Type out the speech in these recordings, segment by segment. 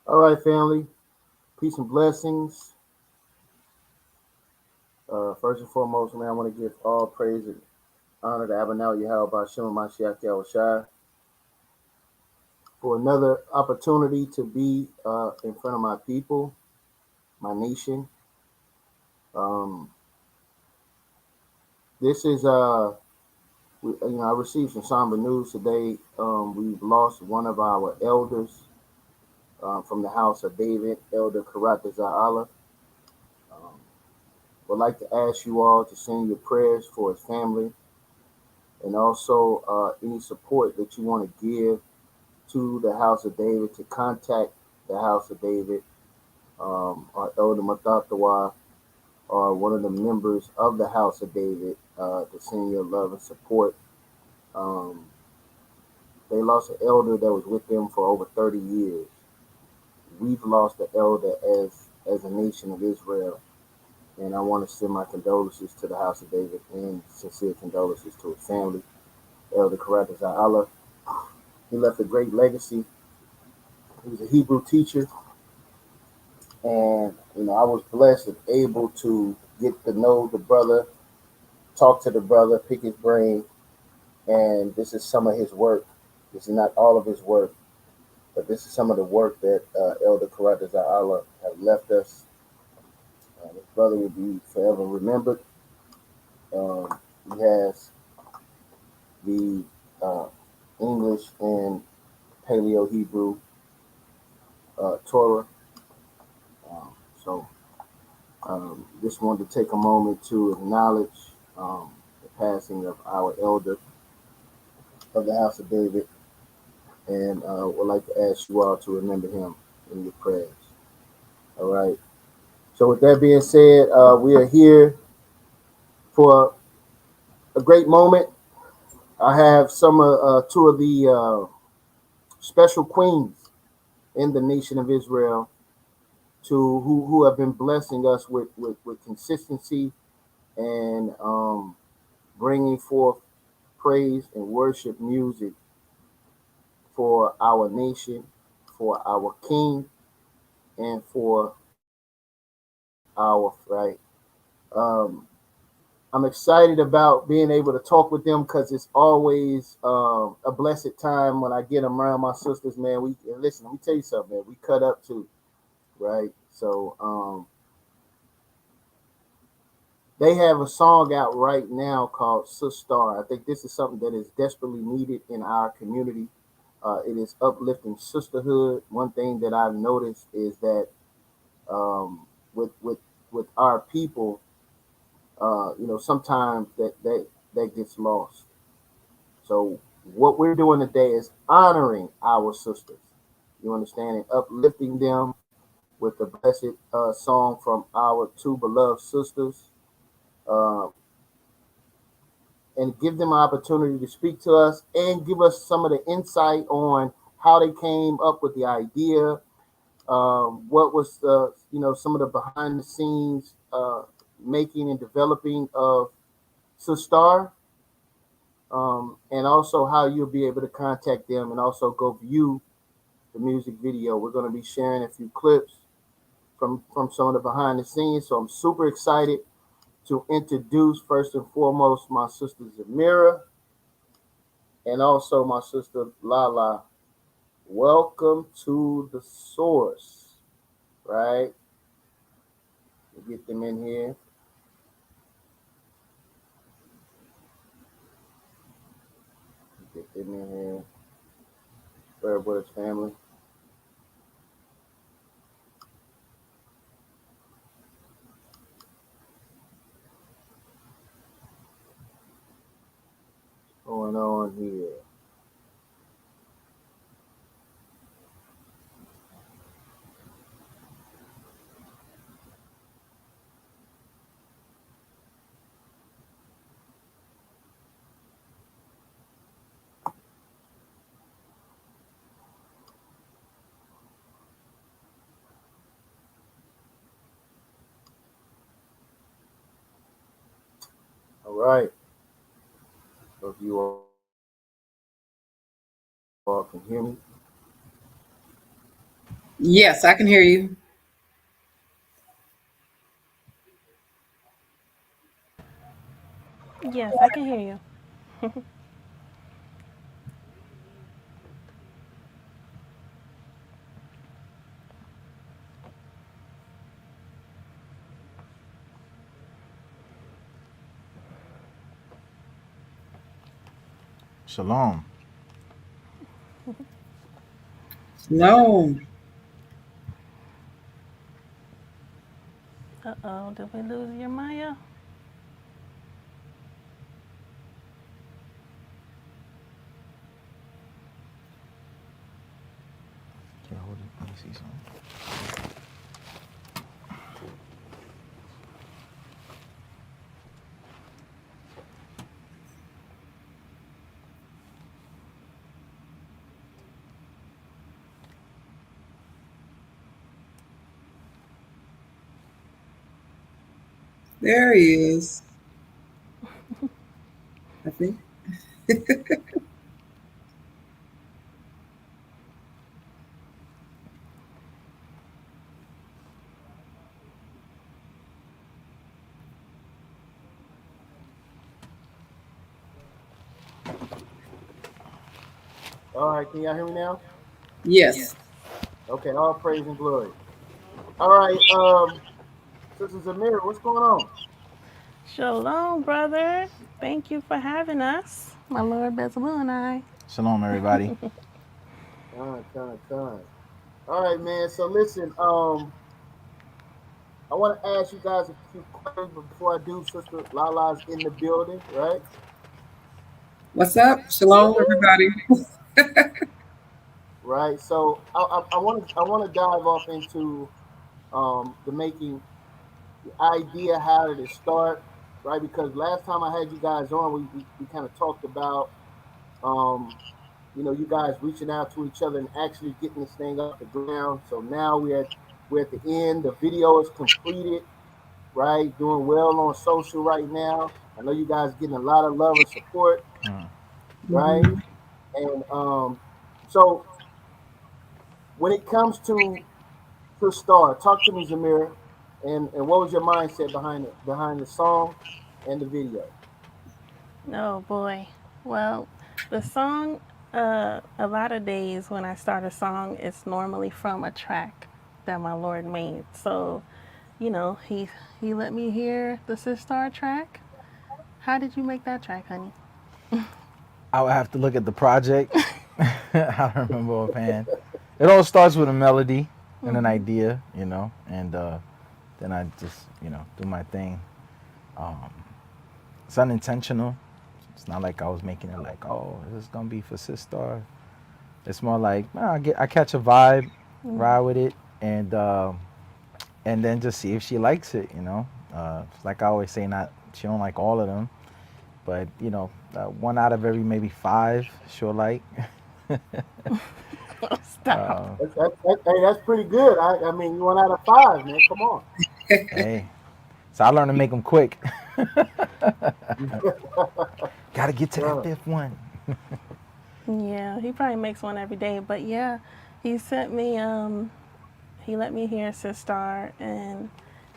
All right, family. Peace and blessings. First and foremost, man, I want to give all praise and honor to Abinah Yahweh YASHAR-YA'OH for another opportunity to be in front of my people, my nation. Um, this is, I received some somber news today. We've lost one of our elders from the house of David, Elder Karata Za'ala. Um, would like to ask you all to send your prayers for his family and also any support that you want to give to the House of David, to contact the House of David, or Elder Matatawa, or one of the members of the House of David, to send your love and support. Um, they lost an elder that was with them for over 30 years. We've lost an elder as a nation of Israel, and I want to send my condolences to the House of David and sincere condolences to his family. Elder Karata Za'ala, he left a great legacy. He was a Hebrew teacher, and I was blessed and able to get to know the brother, talk to the brother, pick his brain, and this is some of his work. This is not all of his work, but this is some of the work that Elder Karata Za'ala have left us. His brother will be forever remembered. He has the uh, English and Paleo Hebrew Torah. Um, so just wanted to take a moment to acknowledge the passing of our elder of the House of David, and would like to ask you all to remember him in your prayers. All right. So with that being said, we are here for a great moment. I have two of the special queens in the nation of Israel who have been blessing us with consistency and bringing forth praise and worship music for our nation, for our king, and for our right. Um, I'm excited about being able to talk with them because it's always a blessed time when I get them around my sisters. Man, we listen. Let me tell you something, man. We cut up too, right? So they have a song out right now called Sistar. I think this is something that is desperately needed in our community. It is uplifting sisterhood. One thing that I've noticed is that um, with with with our people, sometimes that gets lost. So what we're doing today is honoring our sisters. You understand, and uplifting them with the blessed song from our two beloved sisters, uh, and give them an opportunity to speak to us and give us some of the insight on how they came up with the idea. What was some of the behind the scenes making and developing of Sistar, and also how you'll be able to contact them and also go view the music video. We're going to be sharing a few clips from some of the behind the scenes. So I'm super excited to introduce first and foremost my sister Zemira and also my sister Lala. Welcome to the source, right? We'll get them in here. Get them in here. Prayer with his family. What's going on here? All right. Hope you all can hear me. Yes, I can hear you. Yes, I can hear you. Shalom. No. Uh-oh, did we lose your Maya? Here, hold it. Let me see something. There he is. I think. All right, can y'all hear me now? Yes. Okay, all praise and glory. All right, Sister Zemira, what's going on? Shalom, brother. Thank you for having us, my Lord Bezalel and I. Shalom, everybody. Con. All right, man. So listen, I want to ask you guys a few questions before I do. Sister Lala's in the building, right? What's up? Shalom, everybody. Right. So I want to dive off into the making, the idea, how did it start, right? Because last time I had you guys on, we kind of talked about um, you guys reaching out to each other and actually getting this thing off the ground. So now we're at the end. The video is completed, right? Doing well on social right now. I know you guys getting a lot of love and support, right? Hmm. And so when it comes to Star, talk to me, Zamira, and what was your mindset behind the song and the video? Oh boy. Well, the song, a lot of days when I start a song, it's normally from a track that my Lord made. So, he let me hear the Sistar track. How did you make that track, honey? I would have to look at the project. I don't remember offhand. It all starts with a melody and an Mm-hmm. idea, and then I just, do my thing. Um, it's unintentional. It's not like I was making it like, oh, this is gonna be for Sistar. It's more like I catch a vibe, ride with it, and then just see if she likes it. Like I always say, not she don't like all of them, but one out of every maybe five she'll like. Stop. Hey, that's pretty good. I mean, you 1 out of 5, man. Come on. Hey, so I learned to make them quick. Got to get to that Good. fifth one. Yeah, he probably makes one every day. But yeah, he sent me he let me hear Sistar, and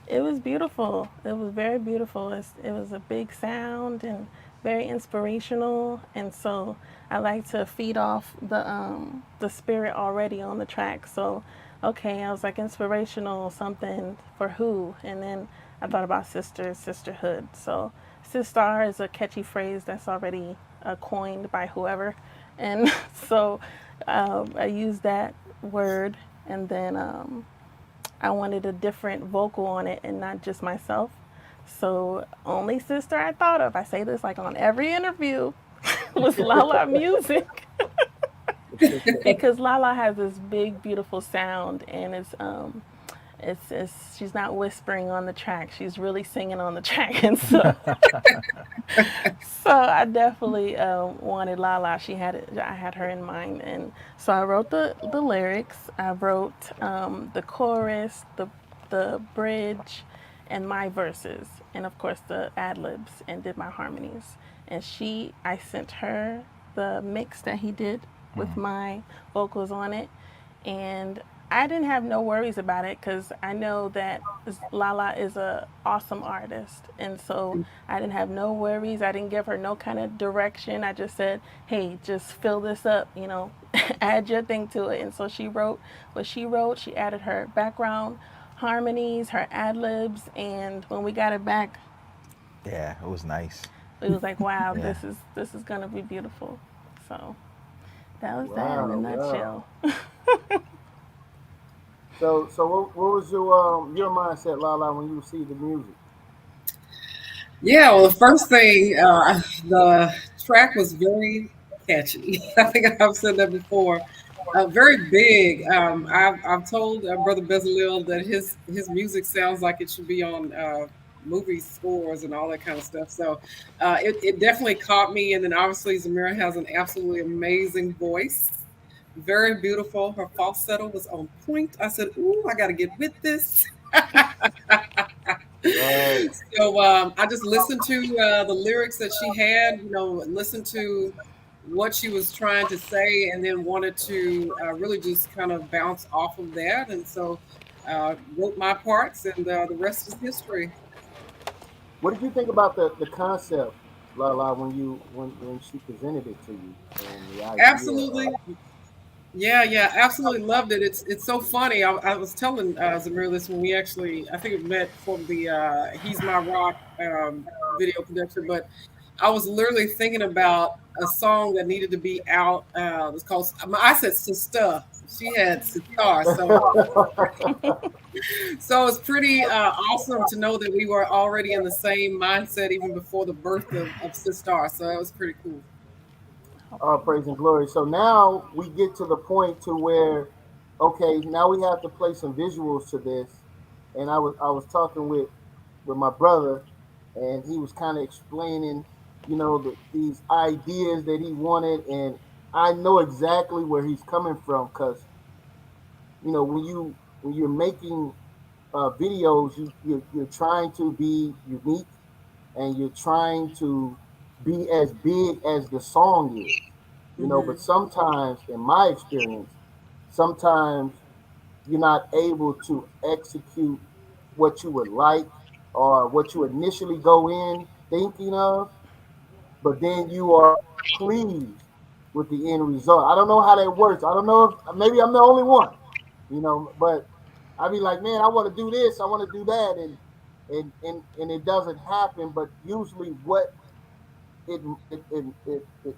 it was beautiful. It was very beautiful. It was a big sound and very inspirational, and so I like to feed off the spirit already on the track. So okay, I was like inspirational something for who, and then I thought about sisters, sisterhood. So Sistar is a catchy phrase that's already coined by whoever, and so I used that word, and then I wanted a different vocal on it and not just myself. So only sister I thought of, I say this like on every interview, was LaLa Musiq. Because Lala has this big, beautiful sound, and it's she's not whispering on the track. She's really singing on the track, and so I definitely wanted Lala. I had her in mind, and so I wrote the lyrics. I wrote the chorus, the bridge, and my verses, and of course the ad libs, and did my harmonies. And I sent her the mix that he did with my vocals on it, and I didn't have no worries about it because I know that Lala is a awesome artist, and so I didn't have no worries. I didn't give her no kind of direction. I just said, "Hey, just fill this up, add your thing to it." And so she wrote what she wrote. She added her background harmonies, her ad libs, and when we got it back, Yeah, it was nice. it was like, "Wow, Yeah. this is gonna be beautiful." So that was that in a Wow, wow. nutshell. So what was your mindset, Lala, when you received the music? Yeah, well, the first thing, the track was very catchy. I think I've said that before. Very big. I've told Brother Bezalel that his music sounds like it should be on movie scores and all that kind of stuff. So it definitely caught me. And then obviously Zamira has an absolutely amazing voice. Very beautiful. Her falsetto was on point. I said, "Ooh, I got to get with this." Right. So I just listened to the lyrics that she had, listened to what she was trying to say, and then wanted to really just kind of bounce off of that. And so wrote my parts, and the rest is history. What did you think about the concept, Lala, when she presented it to you and the idea of Absolutely. Yeah, yeah, absolutely loved it. It's so funny. I was telling Zamir this when we actually, I think, we met for the "He's My Rock" video production, but I was literally thinking about a song that needed to be out. It was called. I said "Sistar." She had "Sistar," so it's pretty awesome to know that we were already in the same mindset even before the birth of Sistar. So that was pretty cool. Oh, all praise. praise and glory. So now we get to the point to where, okay, now we have to play some visuals to this. And I was talking with my brother, and he was kind of explaining, these ideas that he wanted, and I know exactly where he's coming from because when you're making videos, you're trying to be unique and you're trying to be as big as the song is, but Hmm. sometimes, in my experience, sometimes you're not able to execute what you would like or what you initially go in thinking of, but then you are pleased with the end result. I don't know how that works. I don't know if maybe I'm the only one, but I'd be like, man, I want to do this, I want to do that, and it doesn't happen. But usually, what it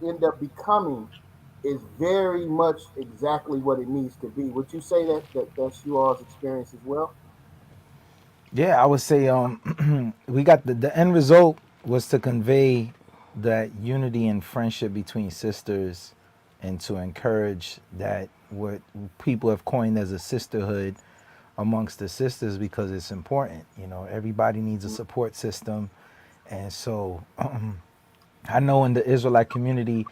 end up becoming is very much exactly what it needs to be. Would you say that's you all's experience as well? Yeah, I would say we got the end result was to convey that unity and friendship between sisters and to encourage that what people have coined as a sisterhood amongst the sisters because it's important. Everybody needs a support system. And so I know in the Israelite community,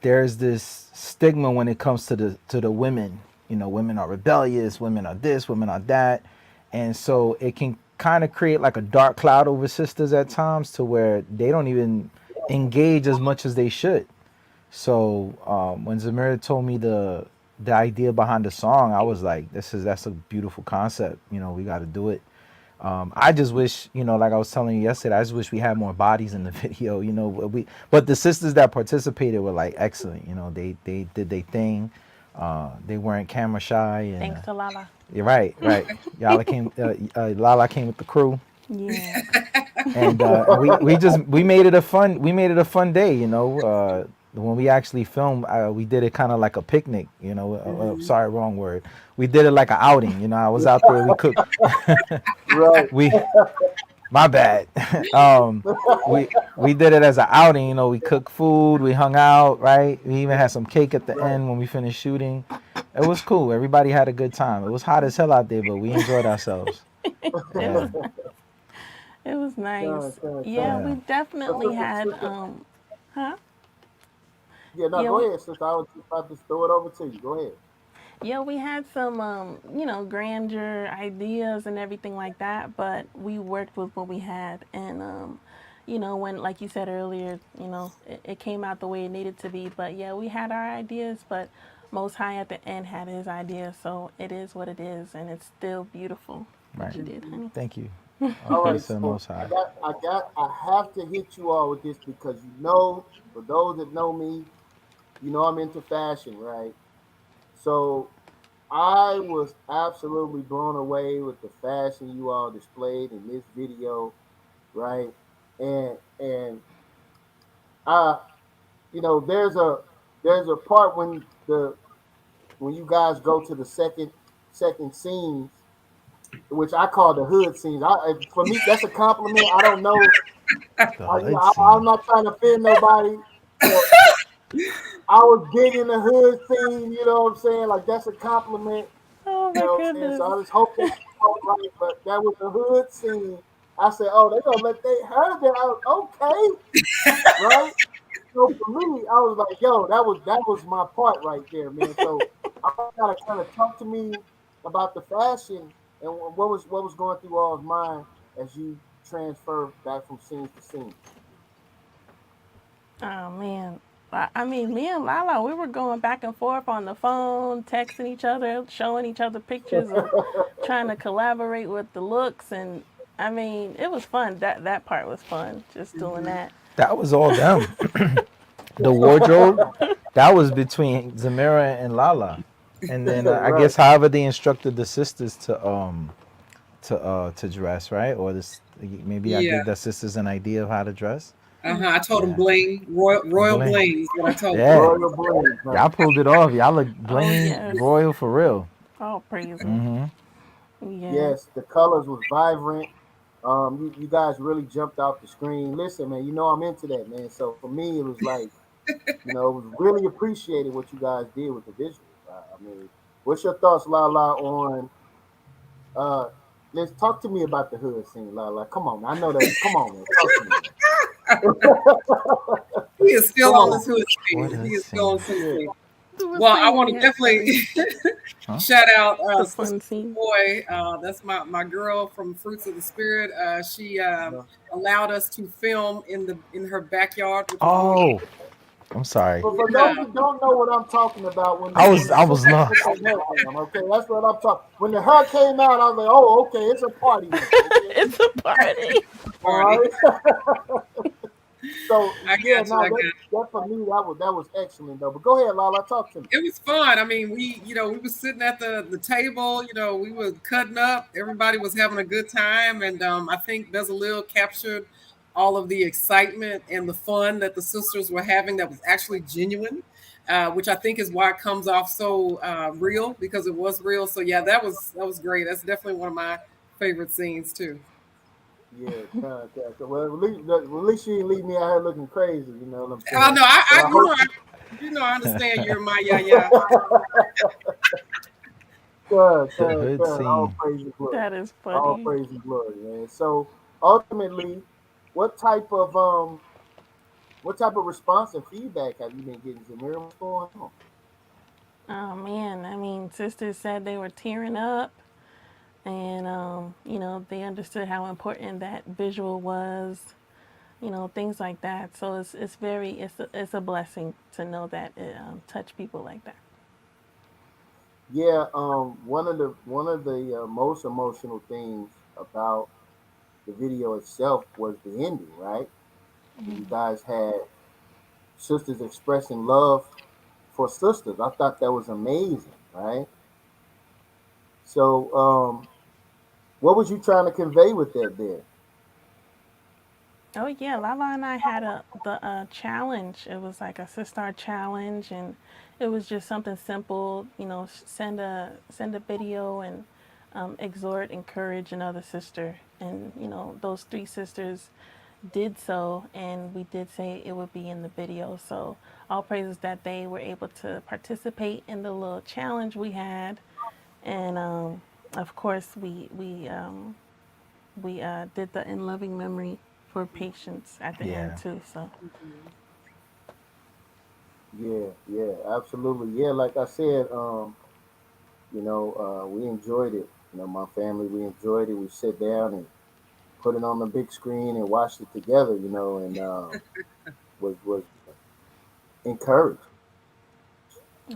there's this stigma when it comes to the women. Women are rebellious, women are this, women are that, and so it can kind of create like a dark cloud over sisters at times to where they don't even engage as much as they should. So when Zamira told me the idea behind the song, I was like, that's a beautiful concept. We got to do it. I just wish, like I was telling you yesterday, I just wish we had more bodies in the video. But the sisters that participated were like excellent. They did their thing. They weren't camera shy, and Thanks to Lala. you're right, right. Lala came with the crew, Yeah. and we made it a fun day. When we actually filmed, we did it kind of like a picnic. Hmm. Sorry, wrong word. We did it like an outing. I was out there. We cooked. Right. we My bad. um, we did it as an outing. We cooked food. We hung out. Right. We even had some cake at the Right. end when we finished shooting. It was cool. Everybody had a good time. It was hot as hell out there, but we enjoyed ourselves. It was Yeah. it was Con, nice. con, Yeah, con. we Yeah. So, definitely sister, had sister, huh? yeah, no, Yeah, go we ahead, sister. I was just about to throw it over to you. Go ahead. yeah, we had some grandeur ideas and everything like that, but we worked with what we had and when like you said earlier, it came out the way it needed to be. But yeah, we had our ideas, but Most High at the end had his idea, so it is what it is, and it's still beautiful. What Right. you did, honey. Thank you. All All right, praise to the so Most High. I have to hit you all with this because for those that know me, I'm into fashion, right? So I was absolutely blown away with the fashion you all displayed in this video, right? And I, there's a part when you guys go to the second scenes, which I call the hood scenes. For me, that's a compliment. I don't know. The hood I'm scene. not trying to offend nobody. So I was digging the hood scene. You know what I'm saying? Like that's a compliment. Oh You my know what I'm saying? So goodness. I just hope that right. But that was the hood scene. I said, oh, they gonna let they heard that. I was okay, right? So for me, I was like, yo, that was my part right there, man. So I gotta kind of talk to me about the fashion and what was going through all's mind as you transfer back from scenes to scene. Oh man. I mean, me and Lala, we were going back and forth on the phone, texting each other, showing each other pictures of trying to collaborate with the looks, and I mean, it was fun. That part was fun, just doing Mhm. that. That was all them. The wardrobe, that was between Zemira and Lala. And then I Right. guess however they instructed the sisters to dress, right? Or this maybe I Yeah. gave the sisters an idea of how to dress. I told him Yeah. bling, royal Bling. bling is what I told them. Yeah. Royal Blues, Y'all huh? pulled it off. Y'all look Oh bling yes. royal for real. All praises. Hmm. Yeah. Yes, the colors was vibrant. You guys really jumped off the screen. Listen, man, I'm into that, man. So for me, it was like, it was really appreciated what you guys did with the visuals. I mean, what's your thoughts, Lala, on uh let's talk to me about the hood scene, Lala. Come on, I know that. Come on, man. Talk to me, man. He is still Come on on. this hood What scene. a He is still on scene. this hood Yeah. scene. It was Well, I funny. want to Yeah, definitely funny. Huh? shout out It's a Sister fun scene. Boy. That's my girl from Fruits of the Spirit. She Uh, allowed us to film in her backyard, which was really Oh, I'm sorry. but for those yeah. who don't know what I'm talking about, when the I when was the I was sisters lost. put their hair down, okay, that's what I'm talking. When the hair came out, I was like, oh, okay, it's a party now, okay, It's a party. all Party. right. So I yeah, got you. no, I got that for me that was excellent though. But go ahead, Lala, talk to me. it was fun. I mean, we were sitting at the table, we were cutting up. Everybody was having a good time, and I think Bezalel captured all of the excitement and the fun that the sisters were having. That was actually genuine, which I think is why it comes off so real because it was real. So yeah, that was great. That's definitely one of my favorite scenes too. Yeah, well, at least you didn't leave me out here looking crazy. You know what I'm I saying? know, But I hope. I understand you're my yeah. The hood All scene. praise and glory. That is All funny. praise and glory, man. So ultimately, what type of um, what type of response and feedback have you been getting, Zamira? What's going on? Oh man, I mean, sisters said they were tearing up, and they understood how important that visual was. Things like that. So it's a blessing to know that it touched people like that. Yeah, one of the most emotional things about the video itself was the ending, right? You guys had sisters expressing love for sisters. I thought that was amazing, right? So, what was you trying to convey with that there? Oh yeah, Lala and I had the challenge. It was like a Sistar challenge, and it was just something simple. Send a video and exhort, encourage another sister, and those three sisters did so, and we did say it would be in the video. So all praises that they were able to participate in the little challenge we had, and of course we did the in loving memory for patience at the end Yeah. too. So Yeah, yeah, absolutely. Yeah, like I said, we enjoyed it. My family, we enjoyed it. We sit down and put it on the big screen and watched it together. And was encouraged.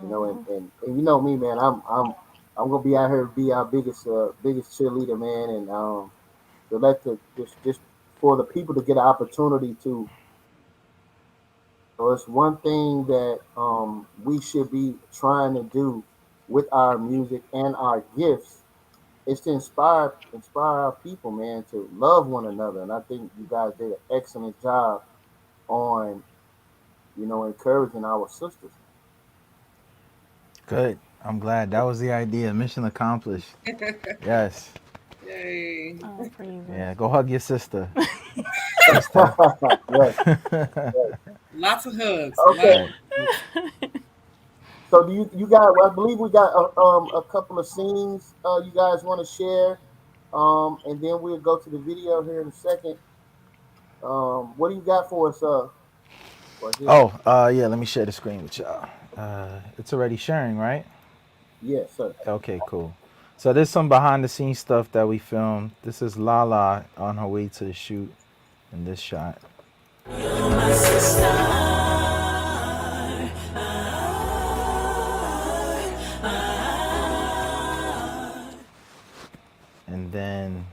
You know, Oh, and you know me, man. I'm gonna be out here be our biggest cheerleader, man, and to let the just for the people to get an opportunity to. So it's one thing that we should be trying to do with our music and our gifts is to inspire our people, man, to love one another. And I think you guys did an excellent job on encouraging our sisters. Good. I'm glad that was the idea. Mission accomplished. Yes. Yay. all praises. Yeah. Go hug your sister, sister. Yes, yes. Lots of hugs. Okay. Right. So do you guys? I believe we got a couple of scenes you guys want to share, and then we'll go to the video here in a second. What do you got for us, Wazir? Oh, yeah. Let me share the screen with y'all. It's already sharing, right? Yes, sir. Okay, cool. So there's some behind the scenes stuff that we filmed. This is Lala on her way to the shoot in this shot. And then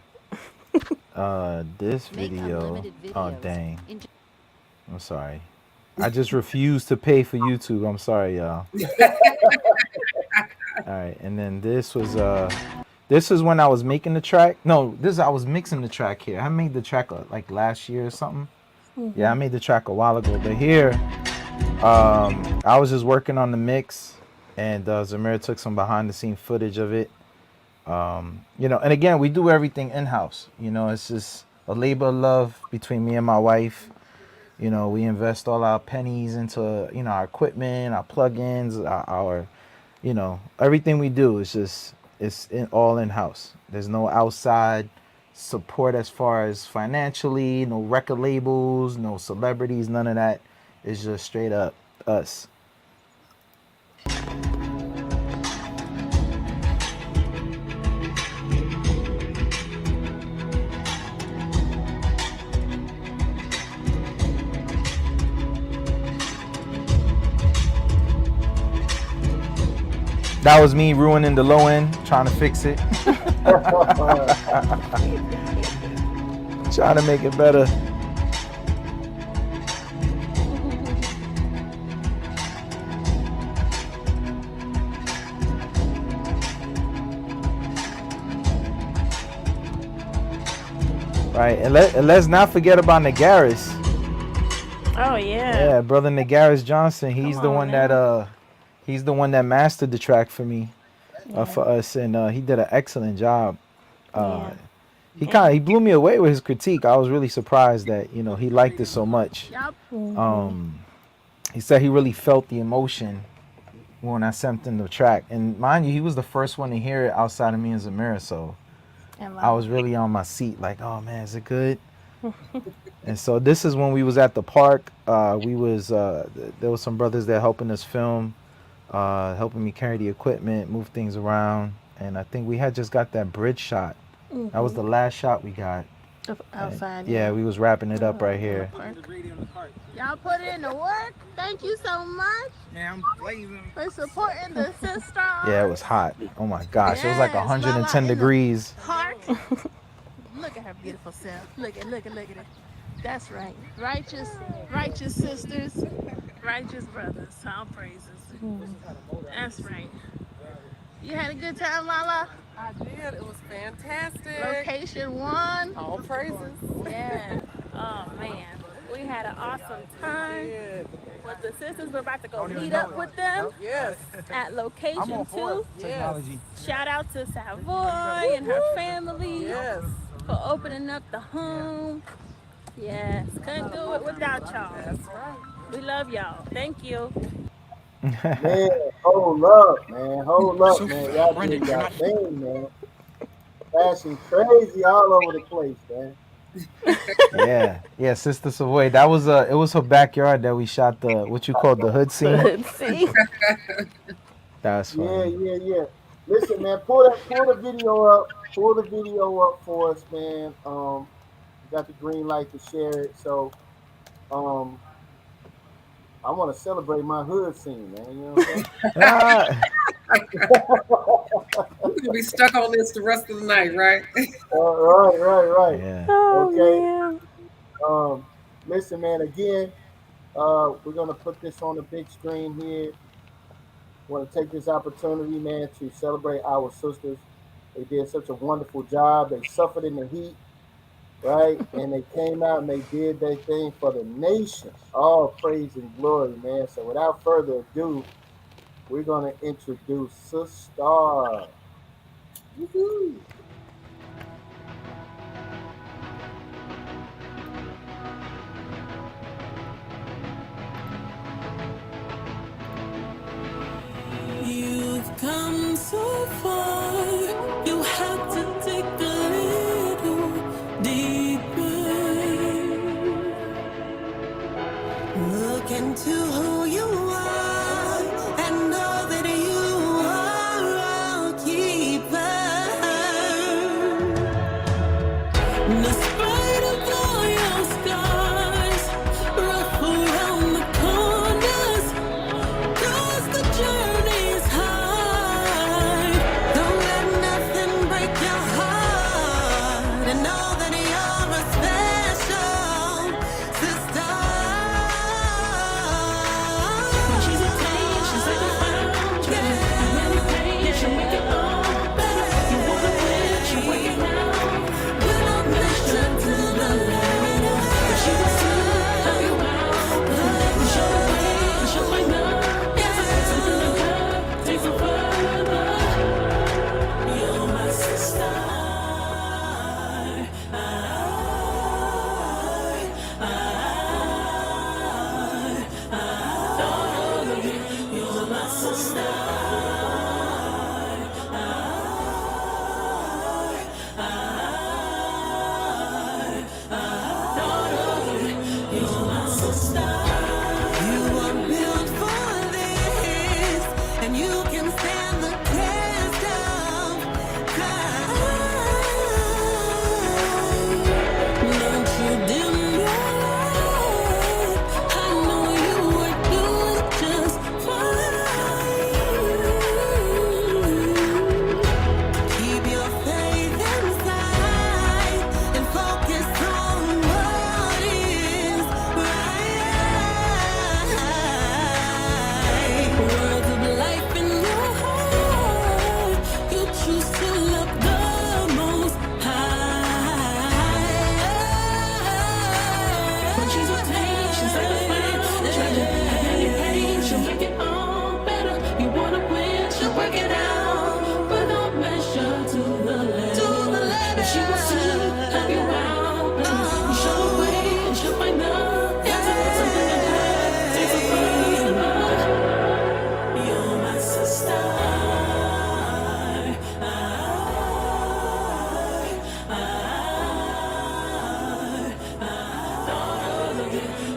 this video. Oh dang. I'm sorry. I just refuse to pay for YouTube. I'm sorry, y'all. All right, and then this is when I was making the track. No, this I was mixing the track here. I made the track like last year or something. Yeah, I made the track a while ago. But here, I was just working on the mix, and Zemira took some behind the scene footage of it. And again, we do everything in house. It's just a labor of love between me and my wife. We invest all our pennies into our equipment, our plugins, our everything we do is just all in house. There's no outside support as far as financially, no record labels, no celebrities, none of that. It's just straight up us. That was me ruining the low end, trying to fix it, trying to make it better. Right, and let's not forget about Nagaris. Oh yeah. Yeah, brother Nagaris Johnson. Come on He's the one that mastered the track for me, Yeah. for us, and he did an excellent job. Uh, Yeah. he blew me away with his critique. I was really surprised that he liked it so much. Mm-hmm. Um, he said he really felt the emotion when I sent him the track, and mind you, he was the first one to hear it outside of me and Zemira, so And I love was really on my seat, like, oh man, is it good? And so this is when we was at the park. There was some brothers there helping us film, helping me carry the equipment, move things around, and I think we had just got that bridge shot. That was the last shot we got. And outside. yeah, we was wrapping it up right here. Y'all put in the work. Thank you so much. Yeah, I'm blazing. For supporting the sister. Yeah, it was hot. Oh my gosh, it was like Yes, 110 Lala in the degrees. Park. Look at her beautiful self. Look at it. That's right. Righteous sisters, righteous brothers. All praises. That's right. You had a good time, Lala? I did. It was fantastic. Location one. All praises. Yeah. Oh man. We had an awesome time Did. with the sisters. We're about to go meet up with them Yes. at location two. Yes. Shout out to Savoy and her family Yes. for opening up the home. Yes, couldn't do it without y'all. That's right. We love y'all. Thank you. Man, hold up, man. Y'all did y'all thing, man. Fashion crazy all over the place, man. Yeah, Sister Savoy. It was her backyard that we shot the what you call the hood scene. Let's see. That's Yeah, funny. yeah, yeah. Listen, man, pull the video up for us, man. You got the green light to share it. So, um, I want to celebrate my hood scene, man. You know what I'm saying? Ah, We're gonna be stuck on this the rest of the night, right? Right, right, right. yeah. Oh Okay. man. Um, Listen, man. Again, we're gonna put this on the big screen here. Want to take this opportunity, man, to celebrate our sisters. They did such a wonderful job. They suffered in the heat, right? And they came out and they did their thing for the nation. All praise and glory, man. So without further ado, we're gonna introduce Sistar. Woohoo. You've come so far, you have to dig a little deeper. Look into who you are and know that you are our keeper. Despite of all your scars, rough around the corners, 'cause the journey's hard. Don't let nothing break your heart, and know that you're a special sister. When she's a pain, she's like a fire. Yeah. Many pain, she'll make it all better. You wanna win, she'll break it down. We don't measure to the letter, but she wants to help you out. We show the way, and she'll find out. Something to her takes it further. You're my sister. You're my sister. You're my sister. You are built for this, and you can stand the test of time. Don't you dim your light. I know you are doing just fine. Keep your faith inside and focus on what is right. Words of life in your heart. You choose to love the most high. When she's with pain, she's like a flame. Treasure, any pain, she'll make it all better. You wanna win, she'll work it out. But don't measure to the letter. If she wants to help you out, you show her way and she'll find out. Something in her takes it further. You're my sister.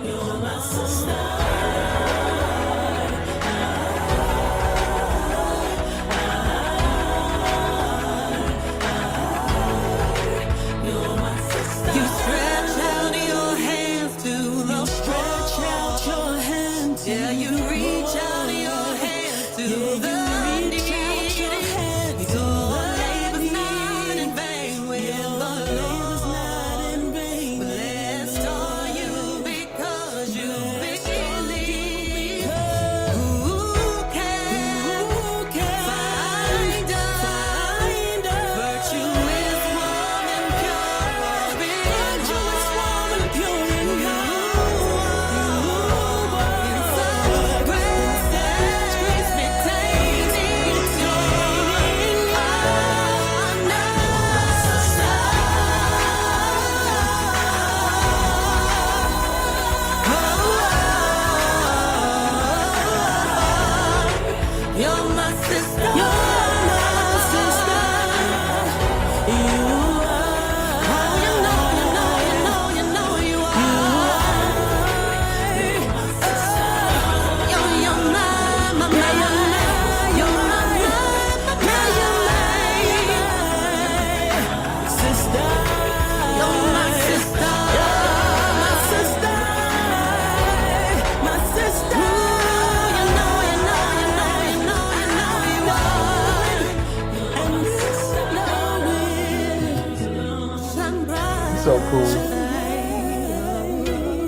You're my sister. You're my sister. You stretch out your hands to the stretch out your hands. Yeah, you reach out your hands to the needy. So the labor's not in vain. Well, the labor's not in vain. Blessed are you because you became.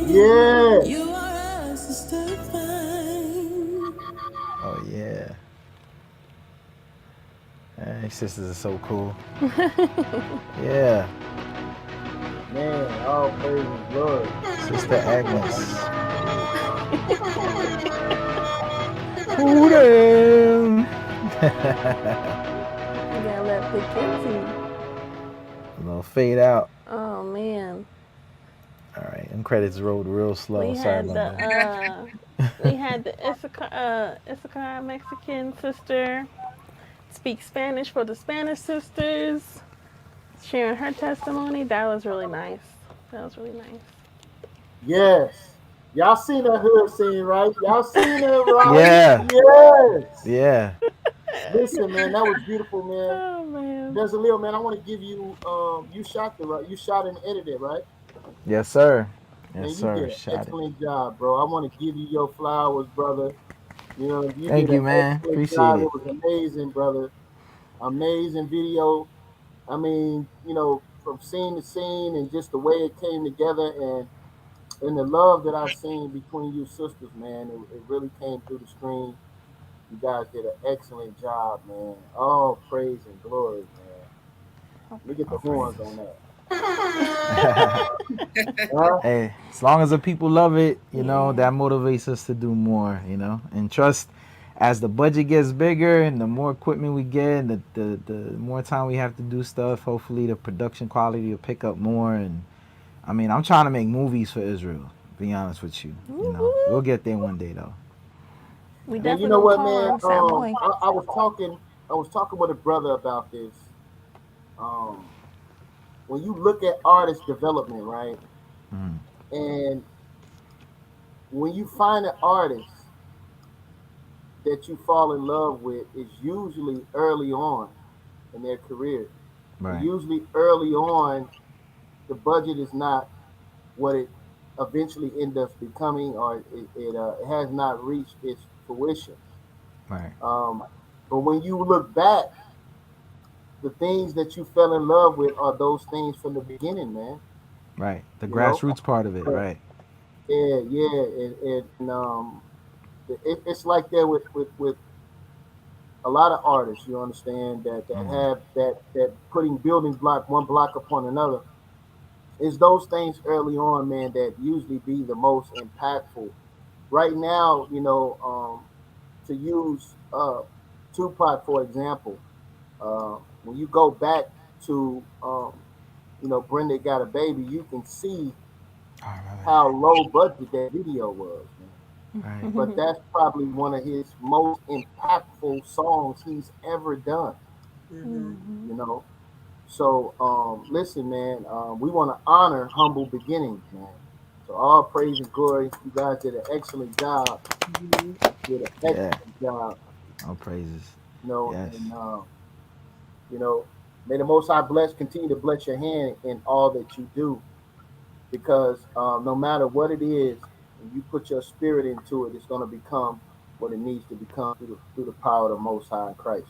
Yeah. You are a sister fine. Oh yeah. Hey, sisters are so cool. Yeah. Man, all praise and glory. Sister Agnes. Who them? You gotta let the kids see. A little fade out. Oh man, All right. Them credits rolled real slow. we Sorry had about the that. Issachar Mexican sister speak Spanish for the Spanish sisters, sharing her testimony. That was really nice. That was really nice. Yes. Y'all seen that hood scene, right? Y'all seen it, right? Yeah. Yes. Yeah. Listen, man, that was beautiful, man. Oh man. There's a little man. I want to give you. You shot the right. You shot and edited, right? Yes, sir. Yes, Man, you sir. did an Shot it. excellent job, bro. I want to give you your flowers, brother. You know, you Thank did an you, man. excellent Appreciate job. It it. was amazing, brother. Amazing video. I mean, from scene to scene and just the way it came together and the love that I seen between you sisters, man, it really came through the screen. You guys did an excellent job, man. All praise and glory, man. Oh, Let me get the All horns on praises. that. Huh? Hey, as long as the people love it, yeah. that motivates us to do more, and trust as the budget gets bigger and the more equipment we get and the more time we have to do stuff, hopefully the production quality will pick up more. And I mean, I'm trying to make movies for Israel, be honest with you. We'll Woo-hoo. get there one day though. We Man, you definitely know gonna what, call man? on Savoy. I was talking with a brother about this. Um, when you look at artist development, right, Mhm. and when you find an artist that you fall in love with, is usually early on in their career, and Right, usually early on, the budget is not what it eventually ends up becoming, or it has not reached its fruition. right, Um, but when you look back, the things that you fell in love with are those things from the beginning, man. right. The You know, grassroots part of it, but right? yeah, yeah, it's like that with a lot of artists. You understand that Mm. have that putting building block one block upon another. It's those things early on, man, that usually be the most impactful. Right now, to use Tupac for example, when you go back to Brenda Got a Baby, you can see I remember how that. low budget that video was, man. Right. But that's probably one of his most impactful songs he's ever done. Mhm. Hmm. You know, so listen, man, we want to honor humble beginnings, man. So all praise and glory. You guys did an excellent job. Mhm. Did an Yeah. excellent job. All praises. Yes. And you know, may the Most High continue to bless your hand in all that you do, because no matter what it is, when you put your spirit into it, it's going to become what it needs to become through the power of the Most High in Christ.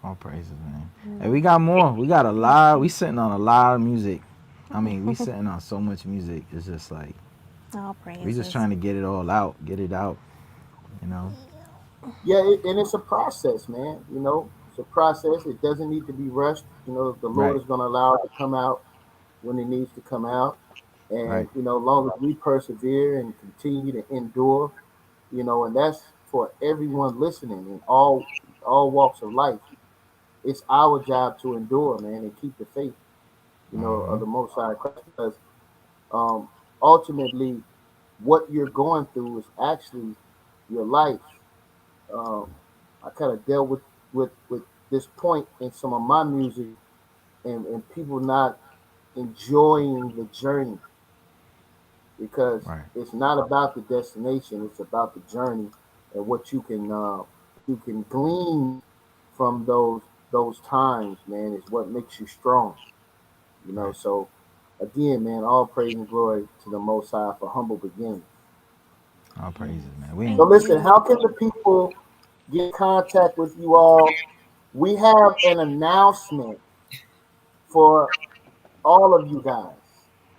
All praises, man. Hey, we got Hmm. more. We got a lot. We sitting on a lot of music. I mean, we sitting on so much music. It's just like All we just praises. trying to get it all out, get it out. You know. Yeah, and it's a process, man. It's a process. It doesn't need to be rushed. The Lord Right. is going to allow it to come out when it needs to come out. Right. And, as long as we persevere and continue to endure, and that's for everyone listening in all walks of life. It's our job to endure, man, and keep the faith, of Mm-hmm. the Most High Christ, because um, ultimately, what you're going through is actually your life. Um, I kind of dealt with this point in some of my music, and people not enjoying the journey, because Right. it's not about the destination; it's about the journey and what you can glean from those times, man, is what makes you strong. Right. So again, man, all praise and glory to the Most High for humble beginnings. All Yes. praises, man. So Thank listen, you. how can the people get in contact with you all? We have an announcement for all of you guys.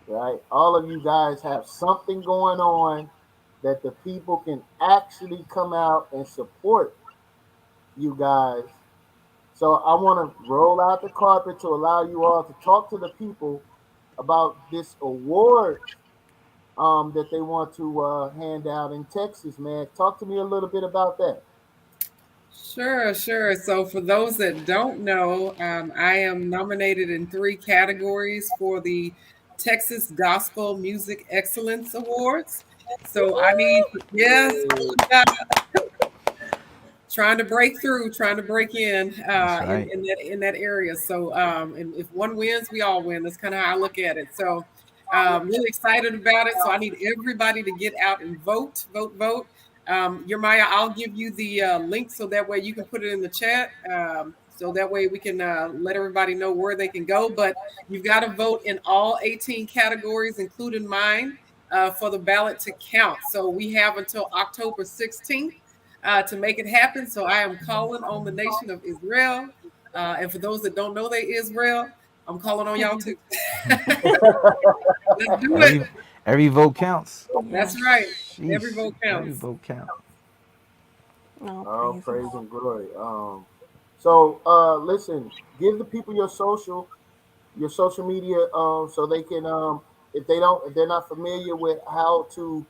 right? All of you guys have something going on that the people can actually come out and support you guys. So I want to roll out the carpet to allow you all to talk to the people about this award that they want to hand out in Texas, man. Talk to me a little bit about that. Sure, sure. So, for those that don't know, I am nominated in three categories for the Texas Gospel Music Excellence Awards. So, I need, yes, trying to break through, trying to break in That's right. in that area. So and if one wins, we all win. That's kind of how I look at it. So really excited about it. So I need everybody to get out and vote, vote, vote. Your Maya, I'll give you the link so that way you can put it in the chat. So that way we can let everybody know where they can go. But you've got to vote in all 18 categories, including mine, for the ballot to count. So we have until October 16th to make it happen. So I am calling on the nation of Israel. And for those that don't know they Israel, I'm calling on y'all too. Let's do it. Every every vote counts. That's right. Yes. Every Sheesh. vote Every counts. vote counts. All All praises. praise and glory. So listen, give the people your social media, so they can, if they're not familiar with how to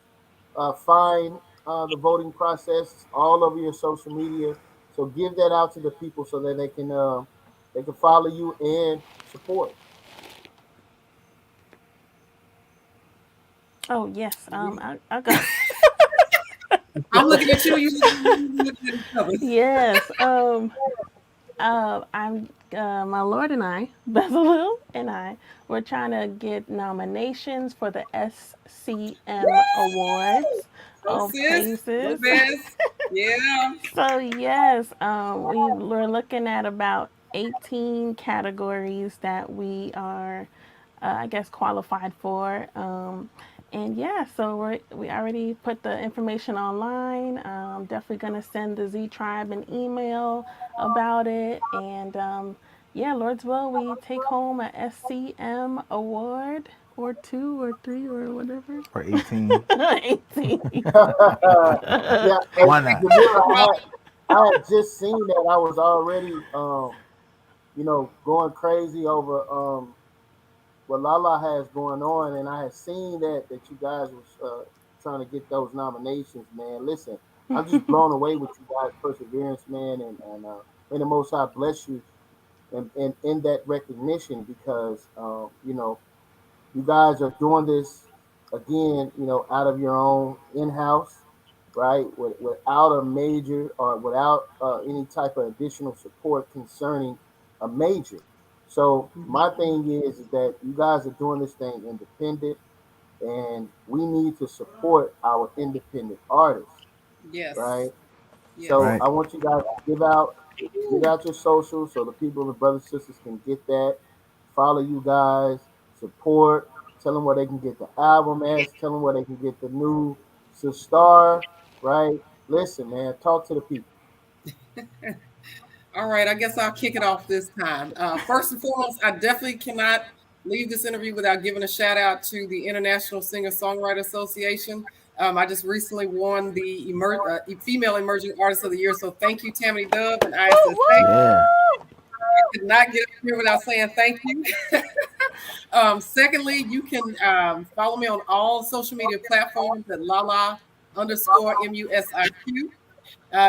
find the voting process, it's all over your social media. So give that out to the people so that they can follow you and support. Oh yes. Yeah. I go. I'm looking at you. You looking at each other. Yes. I'm my Lord and I, Bezalel and I, we're trying to get nominations for the SCM Awards. Go Oh, sis. Go praises. Bez. Yeah. So yes, we're looking at about 18 categories that we are, I guess, qualified for. And yeah, so we already put the information online. Definitely gonna send the Z Tribe an email about it. And yeah, Lord's will, we take home a SCM award or two or three or whatever. Or 18. 18. Yeah, Why and not? Jamila, I had just seen that. I was already, going crazy over what Lala has going on, and I had seen that you guys was trying to get those nominations, man. Listen, I'm just blown away with you guys' perseverance, man, and may the Most High bless you and in that recognition because you guys are doing this again, out of your own in-house, right? Without a major or without any type of additional support concerning a major. So my thing is that you guys are doing this thing independent, and we need to support our independent artists, Yes. right? Yes. So Right. I want you guys to give out your socials so the people, the brothers and sisters, can get that. Follow you guys, support. Tell them where they can get the album at. Tell them where they can get the new Sistar. Right? Listen, man. Talk to the people. All right, I guess I'll kick it off this time. First and foremost, I definitely cannot leave this interview without giving a shout out to the International Singer Songwriter Association. I just recently won the Female Emerging Artist of the Year, so thank you, Tammany Dove and Woo ISSA. Yeah. woo! Could not get up here without saying thank you. Secondly, you can follow me on all social media platforms at Lala underscore MUSIQ.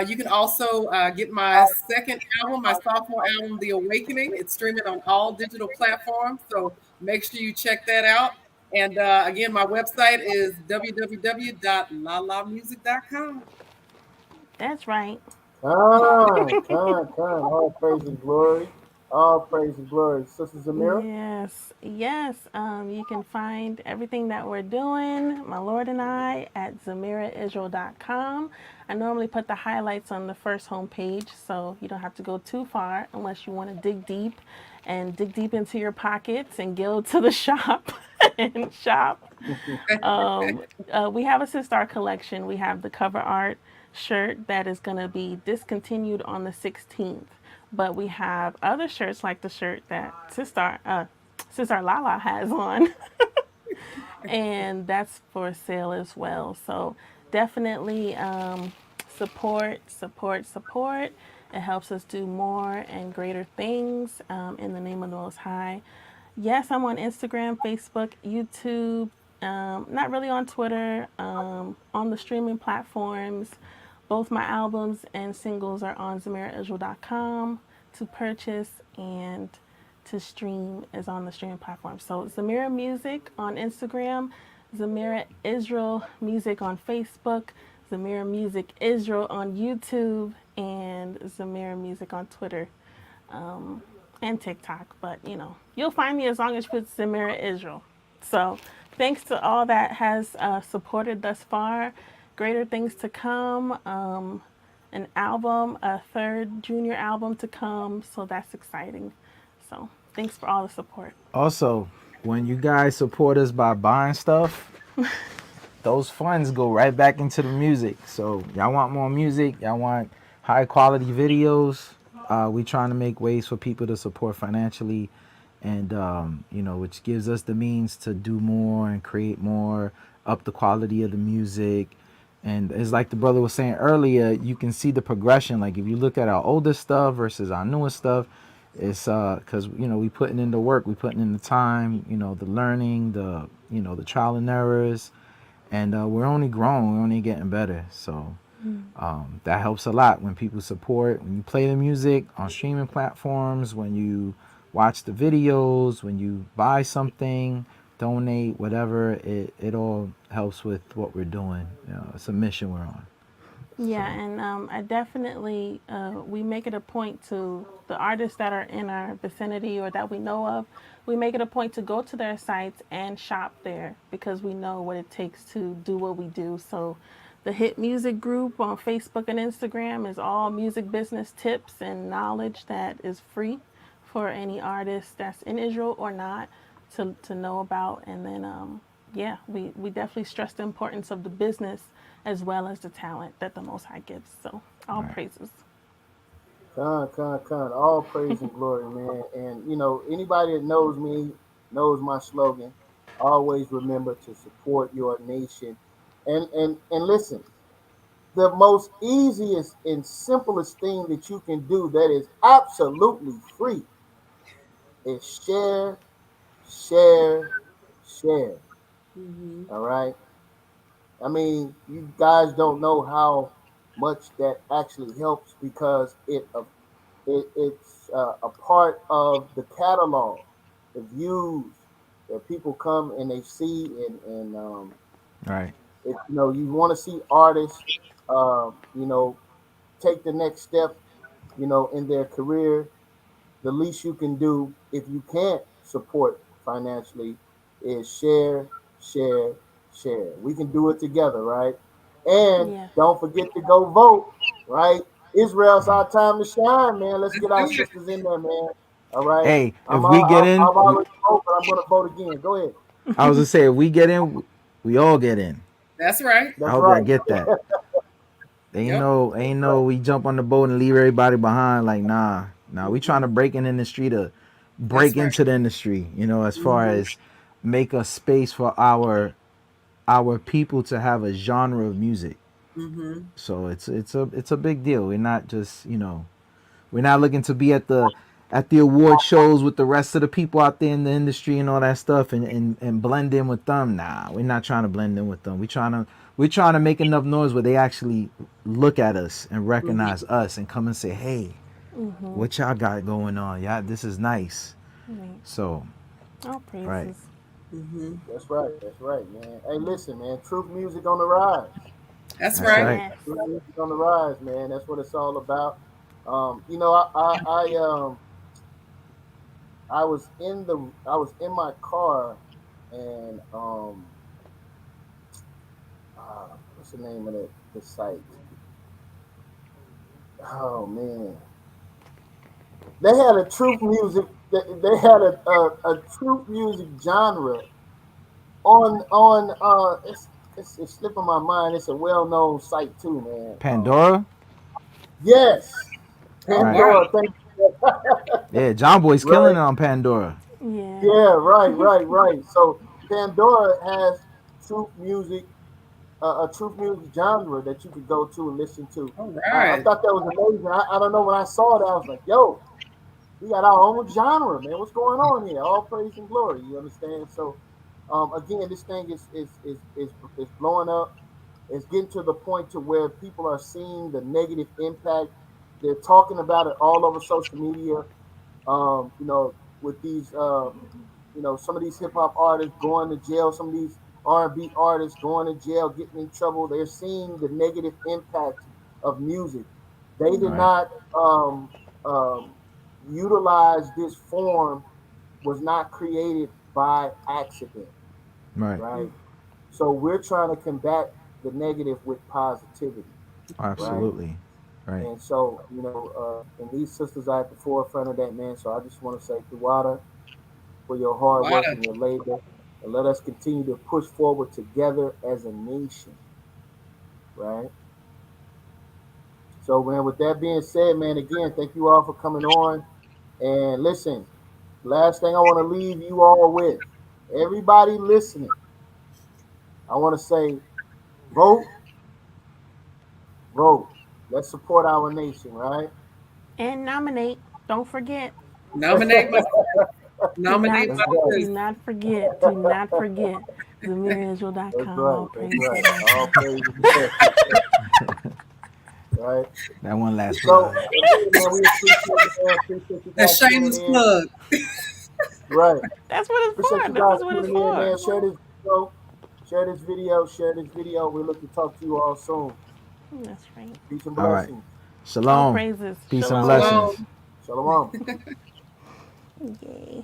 You can also get my second album, my sophomore album, The Awakening. It's streaming on all digital platforms, so make sure you check that out. And again, my website is www.lalamusic.com. That's right. Con. All praise and glory. All praise and glory. Sister Zamira. Yes, yes. You can find everything that we're doing, my Lord and I, at ZamiraIsrael.com. I normally put the highlights on the first homepage, so you don't have to go too far unless you want to dig deep into your pockets and go to the shop and shop. We have a Sistar collection. We have the cover art shirt that is going to be discontinued on the 16th. But we have other shirts like the shirt that Sistar LaLa has on. and that's for sale as well. So definitely support, support, support. It helps us do more and greater things in the name of the Most High. Yes, I'm on Instagram, Facebook, YouTube. Not really on Twitter. On the streaming platforms, both my albums and singles are on ZemiraIsrael.com to purchase, and to stream is on the streaming platform. So Zemira Music on Instagram, Zemira Israel Music on Facebook, Zemira Music Israel on YouTube, and Zemira Music on Twitter and TikTok. But you'll find me as long as you put Zemira Israel. So thanks to all that has supported thus far. Greater things to come. An album, a third junior album to come. So that's exciting. So thanks for all the support. Also, when you guys support us by buying stuff, those funds go right back into the music. So y'all want more music, y'all want high quality videos. We trying to make ways for people to support financially, and which gives us the means to do more and create more, up the quality of the music. And it's like the brother was saying earlier, you can see the progression. Like if you look at our older stuff versus our newest stuff, it's because we putting in the work, we putting in the time, the learning, the trial and errors, and we're only growing, we're only getting better. So that helps a lot when people support, when you play the music on streaming platforms, when you watch the videos, when you buy something, donate, whatever. It all helps with what we're doing. It's a mission we're on. Yeah, So and I definitely, we make it a point to the artists that are in our vicinity or that we know of, we make it a point to go to their sites and shop there because we know what it takes to do what we do. So the Hit Music Group on Facebook and Instagram is all music business tips and knowledge that is free for any artist that's in Israel or not to know about. And then, yeah, we definitely stress the importance of the business as well as the talent that the Most High gives. So all right, praises. Con. All praise and glory, man. And anybody that knows me knows my slogan. Always remember to support your nation. And listen, the most easiest and simplest thing that you can do that is absolutely free is share, share, share. Mm-hmm. All right. I mean, you guys don't know how much that actually helps because it's a part of the catalog, the views that people come and they see, and right, if you want to see artists, you know, take the next step, in their career. The least you can do if you can't support financially is share, share, share. We can do it together, right? And Yes. don't forget to go vote, right? Israel's right. our time to shine, man. Let's Let's get our do it. sisters in there, man. All right. Hey, if we get in, I've already voted, but I'm going to vote again. Go ahead. I was gonna say if we get in, we all get in. That's right. I That's hope y'all right. get that. Yep. Ain't That's no right. we jump on the boat and leave everybody behind. Like nah. We trying to Mm-mm. break in the industry to That's break right. into the industry. As far Mm-hmm. as make a space for our people to have a genre of music. Mm-hmm. So it's a big deal. We're not just we're not looking to be at the award shows with the rest of the people out there in the industry and all that stuff and blend in with them. Nah, we're not trying to blend in with them. We're trying to make enough noise where they actually look at us and recognize Mm-hmm. us and come and say, "Hey, Mm-hmm. what y'all got going on? Yeah, this is nice." Right. So, All right. praises. Mm-hmm. That's right. That's right, man. Hey, listen, man. Truth music on the rise. That's That's right. right. Yes. Truth music on the rise, man. That's what it's all about. I was in my car, and what's the name of the site? Oh man, they had a truth music. They had a truth music genre on. It's slipping my mind. It's a well known site too, man. Pandora. Yes, Oh Right. wow. Pandora. Thank you. Yeah, John Boy's killing Right. it on Pandora. Yeah. Yeah. Right. Right. Right. So. Pandora has truth music, a truth music genre that you could go to and listen to. All I right. thought that was amazing. I don't know, when I saw it, I was like, yo, we got our own genre, man. What's going on here? All praise and glory. You understand? So, again, this thing is blowing up. It's getting to the point to where people are seeing the negative impact. They're talking about it all over social media. With these, some of these hip hop artists going to jail, some of these R&B artists going to jail, getting in trouble. They're seeing the negative impact of music. They did Right. not um, utilize this form, was not created by accident, Right. right? So we're trying to combat the negative with positivity, right? Absolutely. Right. And so, and these sisters are at the forefront of that, man. So I just want to say, Duwada, for your hard Water. work and your labor, and let us continue to push forward together as a nation, right? So, man, with that being said, man, again, thank you all for coming on. And listen, last thing I want to leave you all with, everybody listening, I want to say, vote, vote. Let's support our nation, right? And nominate. Don't forget. Nominate my Do nominate not That's my right. do sis. not forget. Do not forget. That's ZamiraIsrael.com. right. All That's praise to the right. Most All High. praise is right. That one last So plug. again, man, we appreciate it, man. Appreciate you That guys tuning shameless in. plug. Right. That's what it's Appreciate for. you This guys is what it's tuning in, for. man. Share this video. Share this video. Share this video. We look to talk to you all soon. That's right. Peace and All right. blessings. All Shalom. praises. Peace and Shalom. blessings. Shalom. Shalom. Yay.